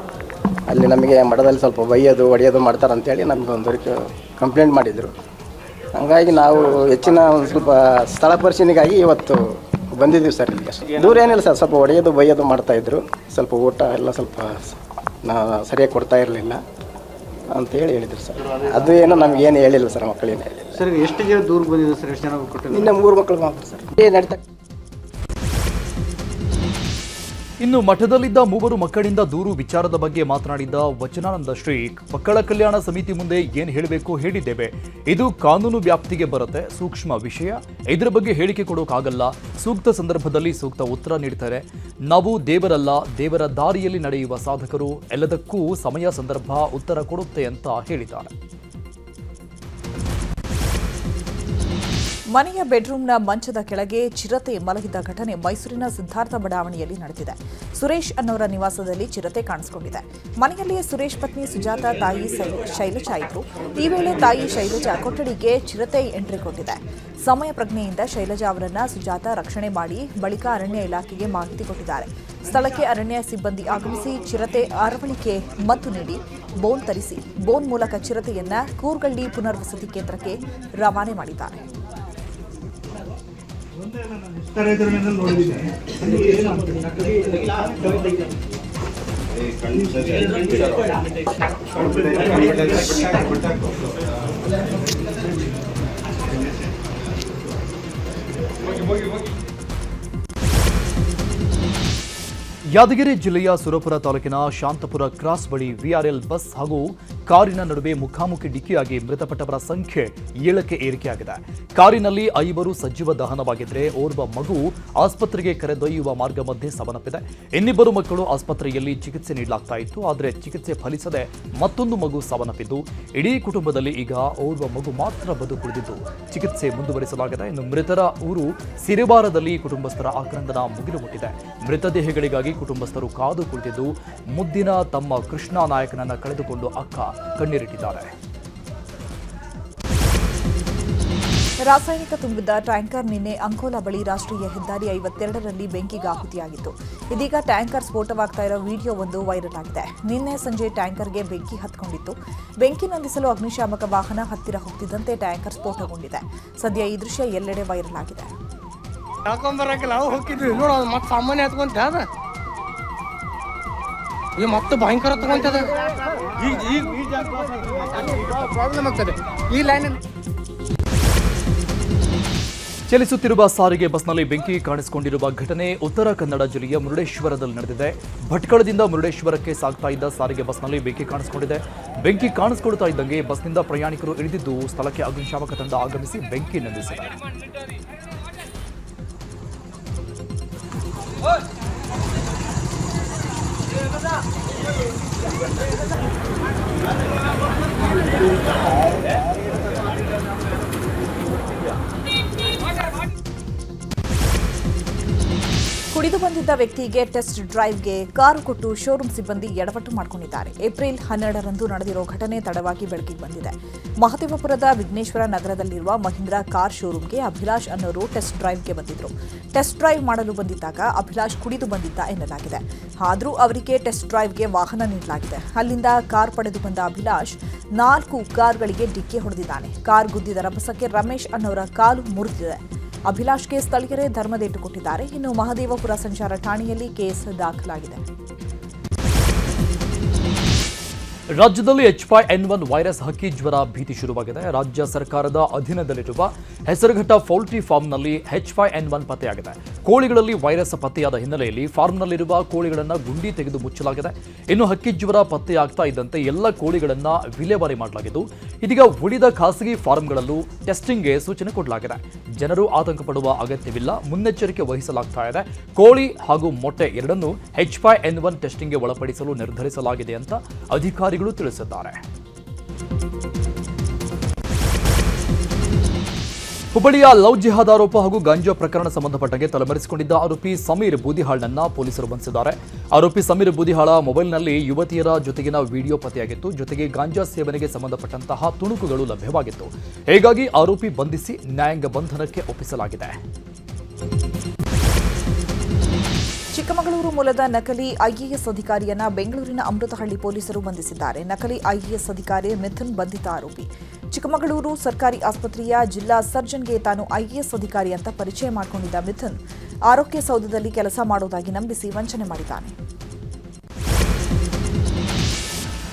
ಅಲ್ಲಿ ನಮಗೆ ಮಠದಲ್ಲಿ ಸ್ವಲ್ಪ ಬೈಯೋದು ಹೊಡೆಯೋದು ಮಾಡ್ತಾರೆ ಅಂತೇಳಿ ನಮಗೆ ಒಂದು ಕಂಪ್ಲೇಂಟ್ ಮಾಡಿದರು. ಹಂಗಾಗಿ ನಾವು ಹೆಚ್ಚಿನ ಒಂದು ಸ್ವಲ್ಪ ಸ್ಥಳ ಪರಿಶೀಲನೆಗಾಗಿ ಇವತ್ತು ಬಂದಿದ್ದೀವಿ ಸರ್. ಇಲ್ಲಿ ದೂರ ಏನಿಲ್ಲ ಸರ್, ಸ್ವಲ್ಪ ಹೊಡೆಯೋದು ಬೈಯೋದು ಮಾಡ್ತಾಯಿದ್ರು, ಸ್ವಲ್ಪ ಊಟ ಎಲ್ಲ ಸ್ವಲ್ಪ ಸರಿಯಾಗಿ ಕೊಡ್ತಾ ಇರಲಿಲ್ಲ ಅಂತೇಳಿ ಹೇಳಿದ್ರು ಸರ್. ಅದು ಏನೋ ನಮಗೇನು ಹೇಳಿಲ್ಲ ಸರ್, ಮಕ್ಕಳೇನು ಹೇಳಿಲ್ಲ ಸರ್. ಎಷ್ಟು ಜನ ದೂರ ಬಂದಿದೆ ಸರ್? ಎಷ್ಟು ಜನ ಕೊಟ್ಟಿಲ್ಲ? ನಿನ್ನೆ 3 ಮಕ್ಕಳು ಮಾತ್ರ ಸರ್. ನಡೀತಾ ಇನ್ನು ಮಠದಲ್ಲಿದ್ದ 3 ಮಕ್ಕಳಿಂದ ದೂರು ವಿಚಾರದ ಬಗ್ಗೆ ಮಾತನಾಡಿದ ವಚನಾನಂದ ಶ್ರೀ, ಮಕ್ಕಳ ಕಲ್ಯಾಣ ಸಮಿತಿ ಮುಂದೆ ಏನು ಹೇಳಬೇಕು ಹೇಳಿದ್ದೇವೆ, ಇದು ಕಾನೂನು ವ್ಯಾಪ್ತಿಗೆ ಬರುತ್ತೆ, ಸೂಕ್ಷ್ಮ ವಿಷಯ, ಇದರ ಬಗ್ಗೆ ಹೇಳಿಕೆ ಕೊಡೋಕ್ಕಾಗಲ್ಲ, ಸೂಕ್ತ ಸಂದರ್ಭದಲ್ಲಿ ಸೂಕ್ತ ಉತ್ತರ ನೀಡ್ತಾರೆ. ನಾವು ದೇವರಲ್ಲ, ದೇವರ ದಾರಿಯಲ್ಲಿ ನಡೆಯುವ ಸಾಧಕರು, ಎಲ್ಲದಕ್ಕೂ ಸಮಯ ಸಂದರ್ಭ ಉತ್ತರ ಕೊಡುತ್ತೆ ಅಂತ ಹೇಳಿದ್ದಾರೆ. ಮನೆಯ ಬೆಡ್ರೂಮ್ನ ಮಂಚದ ಕೆಳಗೆ ಚಿರತೆ ಮಲಗಿದ್ದ ಘಟನೆ ಮೈಸೂರಿನ ಸಿದ್ಧಾರ್ಥ ಬಡಾವಣೆಯಲ್ಲಿ ನಡೆದಿದೆ. ಸುರೇಶ್ ಅನ್ನೋರ ನಿವಾಸದಲ್ಲಿ ಚಿರತೆ ಕಾಣಿಸಿಕೊಂಡಿದೆ. ಮನೆಯಲ್ಲಿ ಸುರೇಶ್ ಪತ್ನಿ ಸುಜಾತ, ತಾಯಿ ಶೈಲಜಾ ಇದ್ರು. ಈ ವೇಳೆ ತಾಯಿ ಶೈಲಜಾ ಕೊಠಡಿಗೆ ಚಿರತೆ ಎಂಟ್ರಿ ಕೊಟ್ಟಿದೆ. ಸಮಯ ಪ್ರಜ್ಞೆಯಿಂದ ಶೈಲಜಾ ಅವರನ್ನ ಸುಜಾತ ರಕ್ಷಣೆ ಮಾಡಿ ಬಳಿಕ ಅರಣ್ಯ ಇಲಾಖೆಗೆ ಮಾಹಿತಿ ಕೊಟ್ಟಿದ್ದಾರೆ. ಸ್ಥಳಕ್ಕೆ ಅರಣ್ಯ ಸಿಬ್ಬಂದಿ ಆಗಮಿಸಿ ಚಿರತೆ ಅರವಳಿಕೆ ಮದ್ದು ನೀಡಿ ಬೋನ್ ತರಿಸಿ ಬೋನ್ ಮೂಲಕ ಚಿರತೆಯನ್ನ ಕೂರ್ಗಳ್ಳಿ ಪುನರ್ವಸತಿ ಕೇಂದ್ರಕ್ಕೆ ರವಾನೆ ಮಾಡಿದ್ದಾರೆ. ಯಾದಗಿರಿ ಜಿಲ್ಲೆಯ ಸುರಪುರ ತಾಲೂಕಿನ ಶಾಂತಪುರ ಕ್ರಾಸ್ ಬಳಿ VRL ಬಸ್ ಹಾಗೂ ಕಾರಿನ ನಡುವೆ ಮುಖಾಮುಖಿ ಡಿಕ್ಕಿಯಾಗಿ ಮೃತಪಟ್ಟವರ ಸಂಖ್ಯೆ 7ಕ್ಕೆ ಏರಿಕೆಯಾಗಿದೆ. ಕಾರಿನಲ್ಲಿ 5 ಸಜೀವ ದಹನವಾಗಿದ್ದರೆ ಓರ್ವ ಮಗು ಆಸ್ಪತ್ರೆಗೆ ಕರೆದೊಯ್ಯುವ ಮಾರ್ಗ ಮಧ್ಯೆ ಸಾವನ್ನಪ್ಪಿದೆ. ಇನ್ನಿಬ್ಬರು ಮಕ್ಕಳು ಆಸ್ಪತ್ರೆಯಲ್ಲಿ ಚಿಕಿತ್ಸೆ ನೀಡಲಾಗ್ತಾ ಇತ್ತು. ಆದರೆ ಚಿಕಿತ್ಸೆ ಫಲಿಸದೆ ಮತ್ತೊಂದು ಮಗು ಸಾವನ್ನಪ್ಪಿದ್ದು, ಇಡೀ ಕುಟುಂಬದಲ್ಲಿ ಈಗ ಓರ್ವ ಮಗು ಮಾತ್ರ ಬದುಕುಳಿದಿದ್ದು ಚಿಕಿತ್ಸೆ ಮುಂದುವರಿಸಲಾಗಿದೆ. ಇನ್ನು ಮೃತರ ಊರು ಸಿರಿವಾರದಲ್ಲಿ ಕುಟುಂಬಸ್ಥರ ಆಕ್ರಂದನ ಮುಗಿಲು ಮುಟ್ಟಿದೆ. ಮೃತದೇಹಗಳಿಗಾಗಿ ಕುಟುಂಬಸ್ಥರು ಕಾದು ಕುಳಿತಿದ್ದು, ಮುದ್ದಿನ ತಮ್ಮ ಕೃಷ್ಣ ನಾಯಕನನ್ನ ಕಳೆದುಕೊಂಡು ಅಕ್ಕ ಕಣ್ಣೀರಿಟ್ಟಿದ್ದಾರೆ. ರಾಸಾಯನಿಕ ತುಂಬಿದ್ದ ಟ್ಯಾಂಕರ್ ನಿನ್ನೆ ಅಂಕೋಲಾ ಬಳಿ ರಾಷ್ಟ್ರೀಯ ಹೆದ್ದಾರಿ 52ರಲ್ಲಿ ಬೆಂಕಿಗೆ ಆಹುತಿಯಾಗಿತ್ತು. ಇದೀಗ ಟ್ಯಾಂಕರ್ ಸ್ಫೋಟವಾಗ್ತಾ ಇರೋ ವಿಡಿಯೋವೊಂದು ವೈರಲ್ ಆಗಿದೆ. ನಿನ್ನೆ ಸಂಜೆ ಟ್ಯಾಂಕರ್ಗೆ ಬೆಂಕಿ ಹತ್ಕೊಂಡಿತ್ತು. ಬೆಂಕಿ ನಂದಿಸಲು ಅಗ್ನಿಶಾಮಕ ವಾಹನ ಹತ್ತಿರ ಹೋಗ್ತಿದ್ದಂತೆ ಟ್ಯಾಂಕರ್ ಸ್ಫೋಟಗೊಂಡಿದೆ. ಸದ್ಯ ಈ ದೃಶ್ಯ ಎಲ್ಲೆಡೆ ವೈರಲ್ ಆಗಿದೆ. ಹಾಕೊಂಬರಕ್ಕಿಲ್ಲ ಅವು ಹೋಗಿದ್ವಿ ನೋಡ ಮತ್ತೆ ಸಾಮಾನ್ಯ ಹತ್ಕೊಂತ ಅದ ಈಗ ಮತ್ತೆ ಭಯಂಕರ ತಗೊಂತದ ಈಗ ಪ್ರಾಬ್ಲಮ್ ಆಗ್ತದೆ ಈ ಲೈನ್. ಚಲಿಸುತ್ತಿರುವ ಸಾರಿಗೆ ಬಸ್ನಲ್ಲಿ ಬೆಂಕಿ ಕಾಣಿಸಿಕೊಂಡಿರುವ ಘಟನೆ ಉತ್ತರ ಕನ್ನಡ ಜಿಲ್ಲೆಯ ಮುರುಡೇಶ್ವರದಲ್ಲಿ ನಡೆದಿದೆ. ಭಟ್ಕಳದಿಂದ ಮುರುಡೇಶ್ವರಕ್ಕೆ ಸಾಗ್ತಾ ಇದ್ದ ಸಾರಿಗೆ ಬಸ್ನಲ್ಲಿ ಬೆಂಕಿ ಕಾಣಿಸಿಕೊಂಡಿದೆ. ಬೆಂಕಿ ಕಾಣಿಸಿಕೊಳ್ತಾ ಇದ್ದಂಗೆ ಬಸ್ನಿಂದ ಪ್ರಯಾಣಿಕರು ಇಳಿದಿದ್ದು ಸ್ಥಳಕ್ಕೆ ಅಗ್ನಿಶಾಮಕ ತಂಡ ಆಗಮಿಸಿ ಬೆಂಕಿ ನಂದಿಸಿದೆ. ಕುಡಿದು ಬಂದಿದ್ದ ವ್ಯಕ್ತಿಗೆ ಟೆಸ್ಟ್ ಡ್ರೈವ್ಗೆ ಕಾರು ಕೊಟ್ಟು ಶೋರೂಂ ಸಿಬ್ಬಂದಿ ಎಡವಟ್ಟು ಮಾಡಿಕೊಂಡಿದ್ದಾರೆ. ಏಪ್ರಿಲ್ 12ರಂದು ನಡೆದಿರೋ ಘಟನೆ ತಡವಾಗಿ ಬೆಳಕಿಗೆ ಬಂದಿದೆ. ಮಹದೇವಪುರದ ವಿಘ್ನೇಶ್ವರ ನಗರದಲ್ಲಿರುವ ಮಹೀಂದ್ರಾ ಕಾರ್ ಶೋರೂಂಗೆ ಅಭಿಲಾಷ್ ಅನ್ನೋರು ಟೆಸ್ಟ್ ಡ್ರೈವ್ಗೆ ಬಂದಿದ್ರು. ಟೆಸ್ಟ್ ಡ್ರೈವ್ ಮಾಡಲು ಬಂದಿದ್ದಾಗ ಅಭಿಲಾಷ್ ಕುಡಿದು ಬಂದಿದ್ದ ಎನ್ನಲಾಗಿದೆ. ಆದರೂ ಅವರಿಗೆ ಟೆಸ್ಟ್ ಡ್ರೈವ್ಗೆ ವಾಹನ ನೀಡಲಾಗಿದೆ. ಅಲ್ಲಿಂದ ಕಾರ್ ಪಡೆದು ಬಂದ ಅಭಿಲಾಷ್ 4 ಕಾರ್ಗಳಿಗೆ ಡಿಕ್ಕಿ ಹೊಡೆದಿದ್ದಾನೆ. ಕಾರ್ ಗುದ್ದಿದ ರಭಸಕ್ಕೆ ರಮೇಶ್ ಅನ್ನೋರ ಕಾಲು ಮುರಿದಿದೆ. ಅಭಿಲಾಷ್ಗೆ ಸ್ಥಳೀಯರೇ ಧರ್ಮದೇಟು ಕೊಟ್ಟಿದ್ದಾರೆ. ಇನ್ನು ಮಹದೇವಪುರ ಸಂಚಾರ ಠಾಣೆಯಲ್ಲಿ ಕೇಸ್ ದಾಖಲಾಗಿದೆ. ರಾಜ್ಯದಲ್ಲಿ H5N1 ವೈರಸ್ ಹಕ್ಕಿ ಜ್ವರ ಭೀತಿ ಶುರುವಾಗಿದೆ. ರಾಜ್ಯ ಸರ್ಕಾರದ ಅಧೀನದಲ್ಲಿರುವ ಹೆಸರುಘಟ್ಟ ಪೌಲ್ಟ್ರಿ ಫಾರ್ಮ್ನಲ್ಲಿ H5N1 ಪತ್ತೆಯಾಗಿದೆ. ಕೋಳಿಗಳಲ್ಲಿ ವೈರಸ್ ಪತ್ತೆಯಾದ ಹಿನ್ನೆಲೆಯಲ್ಲಿ ಫಾರ್ಮ್ನಲ್ಲಿರುವ ಕೋಳಿಗಳನ್ನು ಗುಂಡಿ ತೆಗೆದು ಮುಚ್ಚಲಾಗಿದೆ. ಇನ್ನು ಹಕ್ಕಿ ಜ್ವರ ಪತ್ತೆಯಾಗ್ತಾ ಇದ್ದಂತೆ ಎಲ್ಲ ಕೋಳಿಗಳನ್ನು ವಿಲೇವಾರಿ ಮಾಡಲಾಗಿದ್ದು, ಇದೀಗ ಉಳಿದ ಖಾಸಗಿ ಫಾರ್ಮ್ಗಳಲ್ಲೂ ಟೆಸ್ಟಿಂಗ್ಗೆ ಸೂಚನೆ ಕೊಡಲಾಗಿದೆ. ಜನರು ಆತಂಕ ಪಡುವ ಅಗತ್ಯವಿಲ್ಲ, ಮುನ್ನೆಚ್ಚರಿಕೆ ವಹಿಸಲಾಗ್ತಾ ಇದೆ. ಕೋಳಿ ಹಾಗೂ ಮೊಟ್ಟೆ ಎರಡನ್ನೂ H5N1 ಟೆಸ್ಟಿಂಗ್ಗೆ ಒಳಪಡಿಸಲು ನಿರ್ಧರಿಸಲಾಗಿದೆ ಅಂತ ಅಧಿಕಾರಿಗಳು ತಿಳಿಸಿದ್ದಾರೆ. ಹುಬ್ಬಳ್ಳಿಯ ಲವ್ ಜಿಹಾದ್ ಆರೋಪ ಹಾಗೂ ಗಾಂಜಾ ಪ್ರಕರಣ ಸಂಬಂಧಪಟ್ಟಂಗೆ ತಲೆಮರೆಸಿಕೊಂಡಿದ್ದ ಆರೋಪಿ ಸಮೀರ್ ಬೂದಿಹಾಳ್ನನ್ನ ಪೊಲೀಸರು ಬಂಧಿಸಿದ್ದಾರೆ. ಆರೋಪಿ ಸಮೀರ್ ಬೂದಿಹಾಳ ಮೊಬೈಲ್ನಲ್ಲಿ ಯುವತಿಯರ ಜೊತೆಗಿನ ವಿಡಿಯೋ ಪತ್ತೆಯಾಗಿತ್ತು. ಜೊತೆಗೆ ಗಾಂಜಾ ಸೇವನೆಗೆ ಸಂಬಂಧಪಟ್ಟಂತಹ ತುಣುಕುಗಳು ಲಭ್ಯವಾಗಿತ್ತು. ಹೀಗಾಗಿ ಆರೋಪಿ ಬಂಧಿಸಿ ನ್ಯಾಯಾಂಗ ಬಂಧನಕ್ಕೆ ಒಪ್ಪಿಸಲಾಗಿದೆ. ಚಿಕ್ಕಮಗಳೂರು ಮೂಲದ ನಕಲಿ ಐಎಎಸ್ ಅಧಿಕಾರಿಯನ್ನ ಬೆಂಗಳೂರಿನ ಅಮೃತಹಳ್ಳಿ ಪೊಲೀಸರು ಬಂಧಿಸಿದ್ದಾರೆ. ನಕಲಿ ಐಎಎಸ್ ಅಧಿಕಾರಿ ಮಿಥುನ್ ಬಂಧಿತ ಆರೋಪಿ. ಚಿಕ್ಕಮಗಳೂರು ಸರ್ಕಾರಿ ಆಸ್ಪತ್ರೆಯ ಜಿಲ್ಲಾ ಸರ್ಜನ್ಗೆ ತಾನು ಐಎಎಸ್ ಅಧಿಕಾರಿ ಅಂತ ಪರಿಚಯ ಮಾಡಿಕೊಂಡಿದ್ದ ಮಿಥುನ್ ಆರೋಗ್ಯ ಸೌಧದಲ್ಲಿ ಕೆಲಸ ಮಾಡುವುದಾಗಿ ನಂಬಿಸಿ ವಂಚನೆ ಮಾಡಿದ್ದಾನೆ.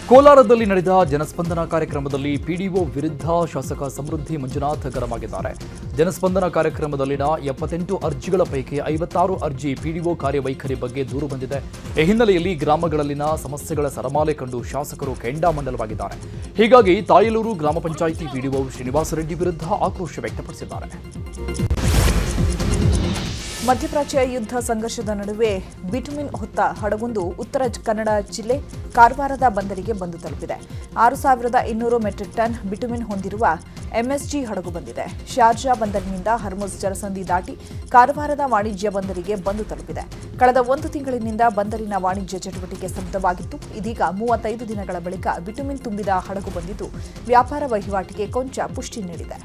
ಕೋಲಾರದಲ್ಲಿ ನಡೆದ ಜನಸ್ಪಂದನ ಕಾರ್ಯಕ್ರಮದಲ್ಲಿ ಪಿಡಿಒ ವಿರುದ್ಧ ಶಾಸಕ ಸಮೃದ್ಧಿ ಮಂಜುನಾಥ್ ಗರಂ ಆಗಿದ್ದಾರೆ. ಜನಸ್ಪಂದನ ಕಾರ್ಯಕ್ರಮದಲ್ಲಿನ 78 ಅರ್ಜಿಗಳ ಪೈಕಿ 56 ಅರ್ಜಿ ಪಿಡಿಒ ಕಾರ್ಯವೈಖರಿ ಬಗ್ಗೆ ದೂರು ಬಂದಿದೆ. ಈ ಹಿನ್ನೆಲೆಯಲ್ಲಿ ಗ್ರಾಮಗಳಲ್ಲಿನ ಸಮಸ್ಯೆಗಳ ಸರಮಾಲೆ ಕಂಡು ಶಾಸಕರು ಕೆಂಡಾಮಂಡಲವಾಗಿದ್ದಾರೆ. ಹೀಗಾಗಿ ತಾಯಲೂರು ಗ್ರಾಮ ಪಂಚಾಯಿತಿ ಪಿಡಿಒ ಶ್ರೀನಿವಾಸ ರೆಡ್ಡಿ ವಿರುದ್ಧ ಆಕ್ರೋಶ ವ್ಯಕ್ತಪಡಿಸಿದ್ದಾರೆ. ಮಧ್ಯಪ್ರಾಚ್ಯ ಯುದ್ಧ ಸಂಘರ್ಷದ ನಡುವೆ ಬಿಟುಮಿನ್ ಹೊತ್ತ ಹಡಗೊಂದು ಉತ್ತರ ಕನ್ನಡ ಜಿಲ್ಲೆ ಕಾರವಾರದ ಬಂದರಿಗೆ ಬಂದು ತಲುಪಿದೆ. 6200 ಮೆಟ್ರಿಕ್ ಟನ್ ಬಿಟುಮಿನ್ ಹೊಂದಿರುವ ಎಂಎಸ್ಜಿ ಹಡಗು ಬಂದಿದೆ. ಶಾರ್ಜಾ ಬಂದರಿನಿಂದ ಹರ್ಮುಜ್ ಜಲಸಂಧಿ ದಾಟಿ ಕಾರವಾರದ ವಾಣಿಜ್ಯ ಬಂದರಿಗೆ ಬಂದು ತಲುಪಿದೆ. ಕಳೆದ 1 ತಿಂಗಳಿನಿಂದ ಬಂದರಿನ ವಾಣಿಜ್ಯ ಚಟುವಟಿಕೆ ಸ್ತಬ್ಧವಾಗಿತ್ತು. ಇದೀಗ 35 ದಿನಗಳ ಬಳಿಕ ಬಿಟುಮಿನ್ ತುಂಬಿದ ಹಡಗು ಬಂದಿದ್ದು ವ್ಯಾಪಾರ ವಹಿವಾಟಿಗೆ ಕೊಂಚ ಪುಷ್ಟಿ ನೀಡಿದೆ.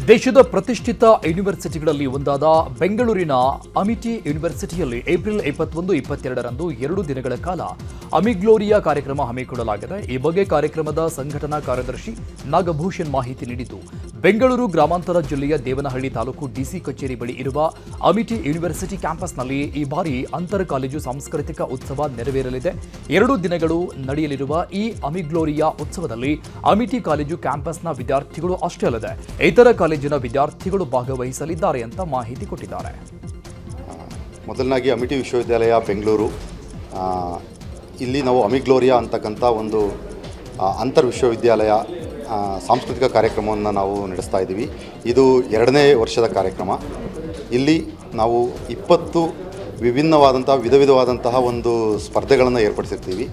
ದೇಶದ ಪ್ರತಿಷ್ಠಿತ ಯೂನಿವರ್ಸಿಟಿಗಳಲ್ಲಿ ಒಂದಾದ ಬೆಂಗಳೂರಿನ ಅಮಿಟಿ ಯೂನಿವರ್ಸಿಟಿಯಲ್ಲಿ ಏಪ್ರಿಲ್ 21-22ರಂದು 2 ದಿನಗಳ ಕಾಲ ಅಮಿಗ್ಲೋರಿಯಾ ಕಾರ್ಯಕ್ರಮ ಹಮ್ಮಿಕೊಳ್ಳಲಾಗಿದೆ. ಈ ಬಗ್ಗೆ ಕಾರ್ಯಕ್ರಮದ ಸಂಘಟನಾ ಕಾರ್ಯದರ್ಶಿ ನಾಗಭೂಷಣ್ ಮಾಹಿತಿ ನೀಡಿದ್ದು, ಬೆಂಗಳೂರು ಗ್ರಾಮಾಂತರ ಜಿಲ್ಲೆಯ ದೇವನಹಳ್ಳಿ ತಾಲೂಕು ಡಿಸಿ ಕಚೇರಿ ಬಳಿ ಇರುವ ಅಮಿಟಿ ಯೂನಿವರ್ಸಿಟಿ ಕ್ಯಾಂಪಸ್ನಲ್ಲಿ ಈ ಬಾರಿ ಅಂತರ್ ಕಾಲೇಜು ಸಾಂಸ್ಕೃತಿಕ ಉತ್ಸವ ನೆರವೇರಲಿದೆ. 2 ದಿನಗಳು ನಡೆಯಲಿರುವ ಈ ಅಮಿಗ್ಲೋರಿಯಾ ಉತ್ಸವದಲ್ಲಿ ಅಮಿಟಿ ಕಾಲೇಜು ಕ್ಯಾಂಪಸ್ನ ವಿದ್ಯಾರ್ಥಿಗಳು ಅಷ್ಟೇ ಅಲ್ಲದೆ ಇತರ ಕಾಲೇಜಿನ ವಿದ್ಯಾರ್ಥಿಗಳು ಭಾಗವಹಿಸಲಿದ್ದಾರೆ ಅಂತ ಮಾಹಿತಿ ಕೊಟ್ಟಿದ್ದಾರೆ. ಮೊದಲನಾಗಿ ಅಮಿಟಿ ವಿಶ್ವವಿದ್ಯಾಲಯ ಬೆಂಗಳೂರು ಇಲ್ಲಿ ನಾವು ಅಮಿಗ್ಲೋರಿಯಾ ಅಂತಕ್ಕಂಥ ಒಂದು ಅಂತರ್ ವಿಶ್ವವಿದ್ಯಾಲಯ ಸಾಂಸ್ಕೃತಿಕ ಕಾರ್ಯಕ್ರಮವನ್ನು ನಾವು ನಡೆಸ್ತಾ ಇದ್ದೀವಿ. ಇದು 2ನೇ ವರ್ಷದ ಕಾರ್ಯಕ್ರಮ. ಇಲ್ಲಿ ನಾವು 20 ವಿಧ ವಿಧವಾದಂತಹ ಒಂದು ಸ್ಪರ್ಧೆಗಳನ್ನು ಏರ್ಪಡಿಸಿರ್ತೀವಿ.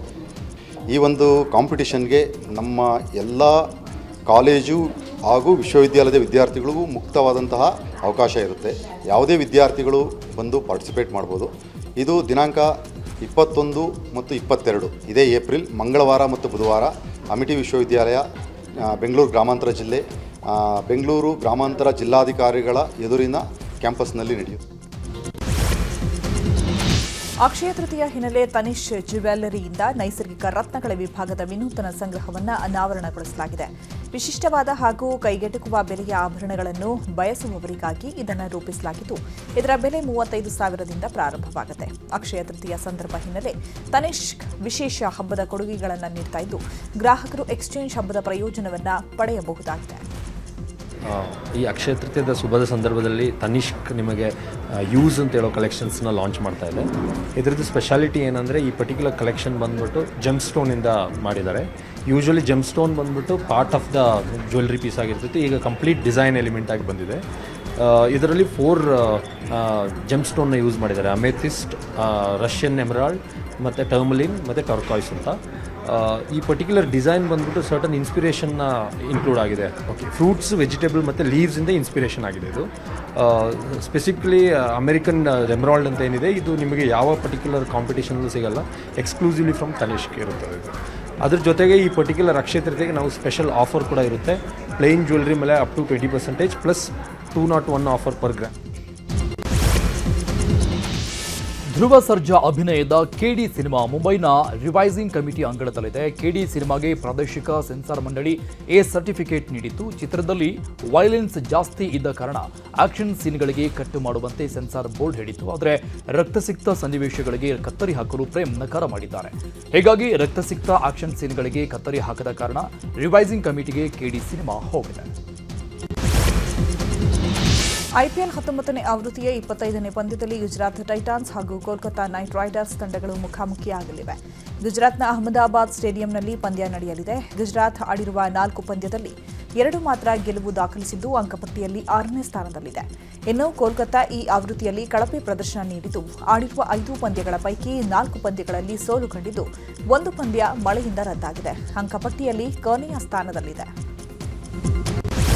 ಈ ಒಂದು ಕಾಂಪಿಟಿಷನ್ಗೆ ನಮ್ಮ ಎಲ್ಲ ಕಾಲೇಜು ಹಾಗೂ ವಿಶ್ವವಿದ್ಯಾಲಯದ ವಿದ್ಯಾರ್ಥಿಗಳಿಗೂ ಮುಕ್ತವಾದಂತಹ ಅವಕಾಶ ಇರುತ್ತೆ. ಯಾವುದೇ ವಿದ್ಯಾರ್ಥಿಗಳು ಬಂದು ಪಾರ್ಟಿಸಿಪೇಟ್ ಮಾಡ್ಬೋದು. ಇದು ದಿನಾಂಕ 21 ಮತ್ತು 22 ಇದೇ ಏಪ್ರಿಲ್ ಮಂಗಳವಾರ ಮತ್ತು ಬುಧವಾರ ಅಮಿಟಿ ವಿಶ್ವವಿದ್ಯಾಲಯ ಬೆಂಗಳೂರು ಗ್ರಾಮಾಂತರ ಜಿಲ್ಲೆ ಬೆಂಗಳೂರು ಗ್ರಾಮಾಂತರ ಜಿಲ್ಲಾಧಿಕಾರಿಗಳ ಎದುರಿನ ಕ್ಯಾಂಪಸ್ನಲ್ಲಿ ನಡೆಯುತ್ತೆ. ಅಕ್ಷಯ ತೃತೀಯ ಹಿನ್ನೆಲೆ ತನಿಷ್ ಜ್ಯುವೆಲ್ಲರಿಯಿಂದ ನೈಸರ್ಗಿಕ ರತ್ನಗಳ ವಿಭಾಗದ ವಿನೂತನ ಸಂಗ್ರಹವನ್ನು ಅನಾವರಣಗೊಳಿಸಲಾಗಿದೆ. ವಿಶಿಷ್ಟವಾದ ಹಾಗೂ ಕೈಗೆಟುಕುವ ಬೆಲೆಯ ಆಭರಣಗಳನ್ನು ಬಯಸುವವರಿಗಾಗಿ ಇದನ್ನು ರೂಪಿಸಲಾಗಿದ್ದು, ಇದರ ಬೆಲೆ 35,000ದಿಂದ ಪ್ರಾರಂಭವಾಗುತ್ತೆ. ಅಕ್ಷಯ ತೃತೀಯ ಸಂದರ್ಭ ಹಿನ್ನೆಲೆ ತನಿಷ್ಕ್ ವಿಶೇಷ ಹಬ್ಬದ ಕೊಡುಗೆಗಳನ್ನು ನೀಡ್ತಾ ಇದ್ದು, ಗ್ರಾಹಕರು ಎಕ್ಸ್ಚೇಂಜ್ ಹಬ್ಬದ ಪ್ರಯೋಜನವನ್ನು ಪಡೆಯಬಹುದಾಗಿದೆ. ಈ ಅಕ್ಷಯ ತೃತೀಯದ ಶುಭದ ಸಂದರ್ಭದಲ್ಲಿ ತನಿಷ್ಕ್ ನಿಮಗೆ ಯೂಸ್ ಅಂತ ಹೇಳೋ ಕಲೆಕ್ಷನ್ಸ್ನ ಲಾಂಚ್ ಮಾಡ್ತಾ ಇದೆ. ಇದರದ್ದು ಸ್ಪೆಷಾಲಿಟಿ ಏನಂದರೆ ಈ ಪರ್ಟಿಕ್ಯುಲರ್ ಕಲೆಕ್ಷನ್ ಬಂದ್ಬಿಟ್ಟು ಜೆಮ್ ಸ್ಟೋನಿಂದ ಮಾಡಿದ್ದಾರೆ. ಯೂಶ್ವಲಿ ಜೆಮ್ ಸ್ಟೋನ್ ಬಂದ್ಬಿಟ್ಟು part of the jewellery piece ಆಗಿರ್ತೈತಿ. ಈಗ ಕಂಪ್ಲೀಟ್ ಡಿಸೈನ್ ಎಲಿಮೆಂಟ್ ಆಗಿ ಬಂದಿದೆ. ಇದರಲ್ಲಿ 4 ಜೆಮ್ ಸ್ಟೋನ್ನ ಯೂಸ್ ಮಾಡಿದ್ದಾರೆ. ಅಮೆಥಿಸ್ಟ್, ರಷ್ಯನ್ ಎಮರಾಲ್ಡ್ ಮತ್ತು ಟರ್ಮಲಿನ್ ಮತ್ತು ಟರ್ಕಾಯ್ಸ್ ಅಂತ. ಈ ಪರ್ಟಿಕ್ಯುಲರ್ ಡಿಸೈನ್ ಬಂದ್ಬಿಟ್ಟು ಸರ್ಟನ್ ಇನ್ಸ್ಪಿರೇಷನ್ನ ಇನ್ಕ್ಲೂಡ್ ಆಗಿದೆ. ಓಕೆ, ಫ್ರೂಟ್ಸ್, ವೆಜಿಟೇಬಲ್ ಮತ್ತು ಲೀವ್ಸಿಂದ ಇನ್ಸ್ಪಿರೇಷನ್ ಆಗಿದೆ ಇದು. ಸ್ಪೆಸಿಫಿಕಲಿ ಅಮೆರಿಕನ್ ಎಮರಾಲ್ಡ್ ಅಂತ ಏನಿದೆ, ಇದು ನಿಮಗೆ ಯಾವ ಪರ್ಟಿಕ್ಯುಲರ್ ಕಾಂಪಿಟೇಷನಲ್ಲೂ ಸಿಗಲ್ಲ. ಎಕ್ಸ್ಕ್ಲೂಸಿವ್ಲಿ ಫ್ರಮ್ ತನಿಷ್ಕ್ ಇರುತ್ತದೆ ಇದು. ಅದ್ರ ಜೊತೆಗೆ ಈ ಪರ್ಟಿಕ್ಯುಲರ್ ಅಕ್ಷಯ ತೃತೀಯಕ್ಕೆ ನಾವು ಸ್ಪೆಷಲ್ ಆಫರ್ ಕೂಡ ಇರುತ್ತೆ. ಪ್ಲೇನ್ ಜ್ಯುವೆಲ್ರಿ ಮೇಲೆ up to 20% plus 201 offer per gram. Dhruva Sarja ಅಭಿನಯದ ಕೆಡಿ ಸಿನಿಮಾ ಮುಂಬೈನ ರಿವೈಸಿಂಗ್ ಕಮಿಟಿ ಅಂಗಳದಲ್ಲಿದೆ. ಕೆಡಿ ಸಿನಿಮಾಗೆ ಪ್ರಾದೇಶಿಕ ಸೆನ್ಸಾರ್ ಮಂಡಳಿ ಎ ಸರ್ಟಿಫಿಕೇಟ್ ನೀಡಿದ್ದು, ಚಿತ್ರದಲ್ಲಿ ವೈಲೆನ್ಸ್ ಜಾಸ್ತಿ ಇದ್ದ ಕಾರಣ ಆಕ್ಷನ್ ಸೀನ್ಗಳಿಗೆ ಕಟ್ಟು ಮಾಡುವಂತೆ ಸೆನ್ಸಾರ್ ಬೋರ್ಡ್ ಹೇಳಿತ್ತು. ಆದರೆ ರಕ್ತಸಿಕ್ತ ಸನ್ನಿವೇಶಗಳಿಗೆ ಕತ್ತರಿ ಹಾಕಲು ಪ್ರೇಮ್ ನಕಾರ ಮಾಡಿದ್ದಾರೆ. ಹೀಗಾಗಿ ರಕ್ತಸಿಕ್ತ ಆಕ್ಷನ್ ಸೀನ್ಗಳಿಗೆ ಕತ್ತರಿ ಹಾಕದ ಕಾರಣ ರಿವೈಸಿಂಗ್ ಕಮಿಟಿಗೆ ಕೆಡಿ ಸಿನಿಮಾ ಹೋಗಿದೆ. ಐಪಿಎಲ್ 19ನೇ ಆವೃತ್ತಿಯ 25ನೇ ಪಂದ್ಯದಲ್ಲಿ ಗುಜರಾತ್ ಟೈಟಾನ್ಸ್ ಹಾಗೂ ಕೋಲ್ಕತಾ ನೈಟ್ ರೈಡರ್ಸ್ ತಂಡಗಳು ಮುಖಾಮುಖಿಯಾಗಲಿವೆ. ಗುಜರಾತ್ನ ಅಹಮದಾಬಾದ್ ಸ್ಟೇಡಿಯಂನಲ್ಲಿ ಪಂದ್ಯ ನಡೆಯಲಿದೆ. ಗುಜರಾತ್ ಆಡಿರುವ 4 ಪಂದ್ಯದಲ್ಲಿ 2 ಮಾತ್ರ ಗೆಲುವು ದಾಖಲಿಸಿದ್ದು ಅಂಕಪಟ್ಟಿಯಲ್ಲಿ 6ನೇ ಸ್ಥಾನದಲ್ಲಿದೆ. ಇನ್ನು ಕೋಲ್ಕತಾ ಈ ಆವೃತ್ತಿಯಲ್ಲಿ ಕಳಪೆ ಪ್ರದರ್ಶನ ನೀಡಿದ್ದು, ಆಡಿರುವ 5 ಪಂದ್ಯಗಳ ಪೈಕಿ 4 ಪಂದ್ಯಗಳಲ್ಲಿ ಸೋಲು ಕಂಡಿದ್ದು, 1 ಪಂದ್ಯ ಮಳೆಯಿಂದ ರದ್ದಾಗಿದೆ. ಅಂಕಪಟ್ಟಿಯಲ್ಲಿ ಕೊನೆಯ ಸ್ಥಾನದಲ್ಲಿದೆ.